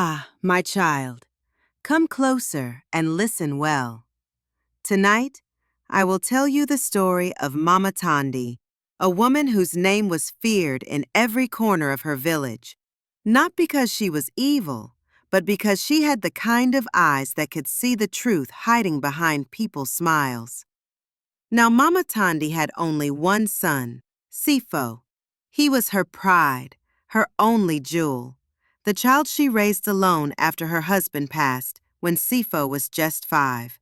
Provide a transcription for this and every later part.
Ah, my child, come closer and listen well. Tonight, I will tell you the story of Mama Thandi, a woman whose name was feared in every corner of her village, not because she was evil, but because she had the kind of eyes that could see the truth hiding behind people's smiles. Now, Mama Thandi had only one son, Sifo. He was her pride, her only jewel, the child she raised alone after her husband passed when Sifo was just 5.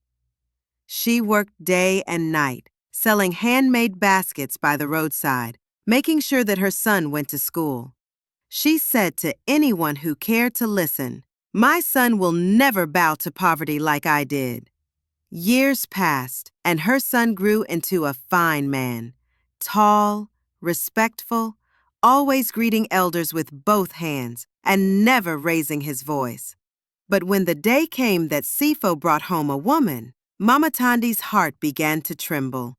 She worked day and night, selling handmade baskets by the roadside, making sure that her son went to school. She said to anyone who cared to listen, "My son will never bow to poverty like I did." Years passed, and her son grew into a fine man, tall, respectful, always greeting elders with both hands and never raising his voice. But when the day came that Sifo brought home a woman, Mama Thandi's heart began to tremble.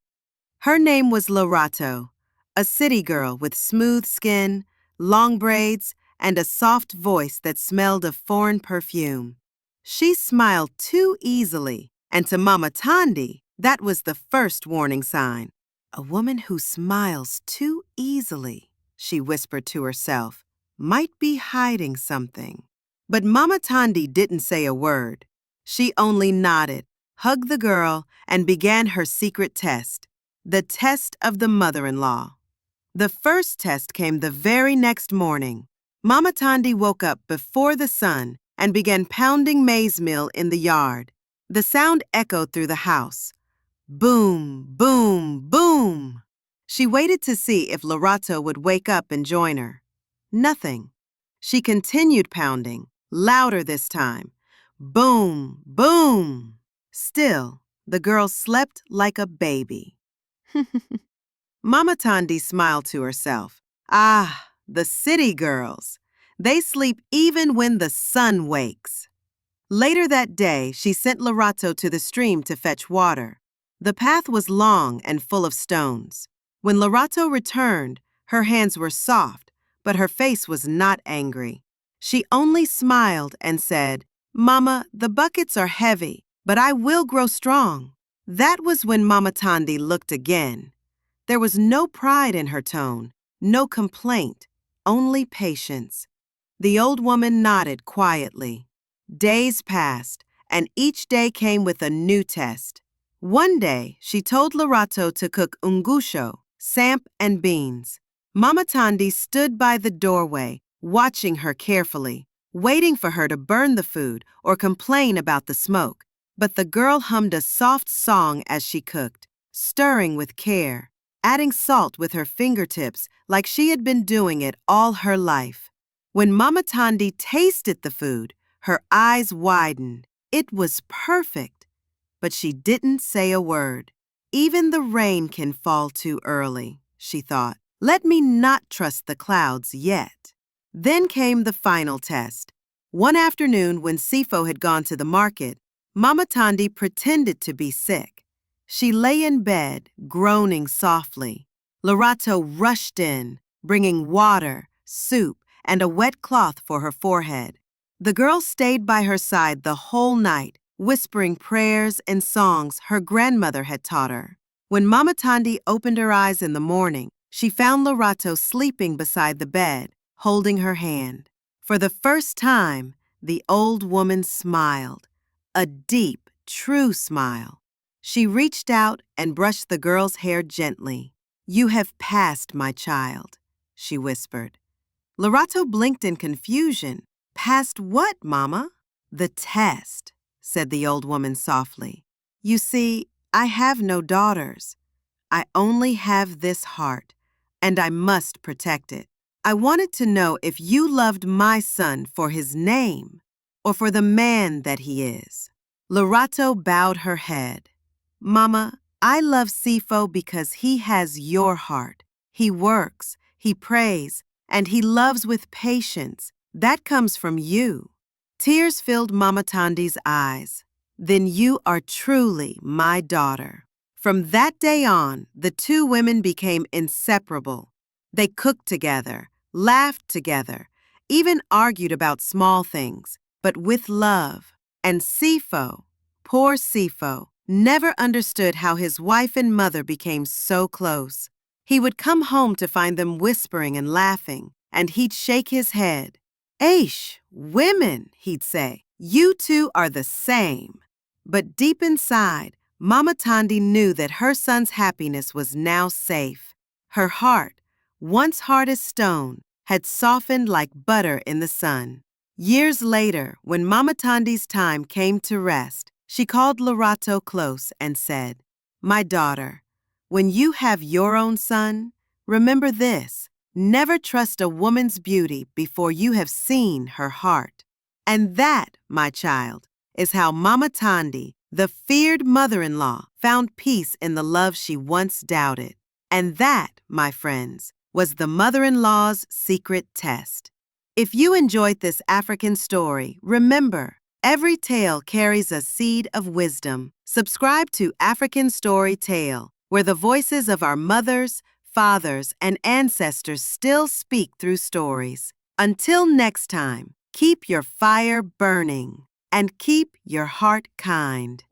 Her name was Lerato, a city girl with smooth skin, long braids, and a soft voice that smelled of foreign perfume. She smiled too easily, and to Mama Thandi, that was the first warning sign. A woman who smiles too easily, she whispered to herself, might be hiding something. But Mama Thandi didn't say a word. She only nodded, hugged the girl, and began her secret test, the test of the mother-in-law. The first test came the very next morning. Mama Thandi woke up before the sun and began pounding maize meal in the yard. The sound echoed through the house. Boom, boom, boom. She waited to see if Lerato would wake up and join her. Nothing. She continued pounding, louder this time. Boom, boom. Still, the girl slept like a baby. Mama Thandi smiled to herself. Ah, the city girls. They sleep even when the sun wakes. Later that day, she sent Lerato to the stream to fetch water. The path was long and full of stones. When Lerato returned, her hands were soft, but her face was not angry. She only smiled and said, "Mama, the buckets are heavy, but I will grow strong." That was when Mama Thandi looked again. There was no pride in her tone, no complaint, only patience. The old woman nodded quietly. Days passed, and each day came with a new test. One day, she told Lerato to cook ungusho, samp, and beans. Mama Thandi stood by the doorway, watching her carefully, waiting for her to burn the food or complain about the smoke. But the girl hummed a soft song as she cooked, stirring with care, adding salt with her fingertips like she had been doing it all her life. When Mama Thandi tasted the food, her eyes widened. It was perfect. But she didn't say a word. Even the rain can fall too early, she thought. Let me not trust the clouds yet. Then came the final test. One afternoon when Sifo had gone to the market, Mama Thandi pretended to be sick. She lay in bed, groaning softly. Lerato rushed in, bringing water, soup, and a wet cloth for her forehead. The girl stayed by her side the whole night, whispering prayers and songs her grandmother had taught her. When Mama Thandi opened her eyes in the morning, she found Lerato sleeping beside the bed, holding her hand. For the first time, the old woman smiled, a deep, true smile. She reached out and brushed the girl's hair gently. "You have passed, my child," she whispered. Lerato blinked in confusion. "Past what, Mama?" "The test," said the old woman softly. "You see, I have no daughters. I only have this heart, and I must protect it. I wanted to know if you loved my son for his name or for the man that he is." Lerato bowed her head. "Mama, I love Sifo because he has your heart. He works, he prays, and he loves with patience. That comes from you." Tears filled Mama Thandi's eyes. "Then you are truly my daughter." From that day on, the two women became inseparable. They cooked together, laughed together, even argued about small things, but with love. And Sifo, poor Sifo, never understood how his wife and mother became so close. He would come home to find them whispering and laughing, and he'd shake his head. "Aish, women," he'd say, "you two are the same." But deep inside, Mama Thandi knew that her son's happiness was now safe. Her heart, once hard as stone, had softened like butter in the sun. Years later, when Mama Thandi's time came to rest, she called Lerato close and said, "My daughter, when you have your own son, remember this: never trust a woman's beauty before you have seen her heart." And that, my child, is how Mama Thandi, the feared mother-in-law, found peace in the love she once doubted. And that, my friends, was the mother-in-law's secret test. If you enjoyed this African story, remember, every tale carries a seed of wisdom. Subscribe to African Story Tale, where the voices of our mothers, fathers, and ancestors still speak through stories. Until next time, keep your fire burning and keep your heart kind.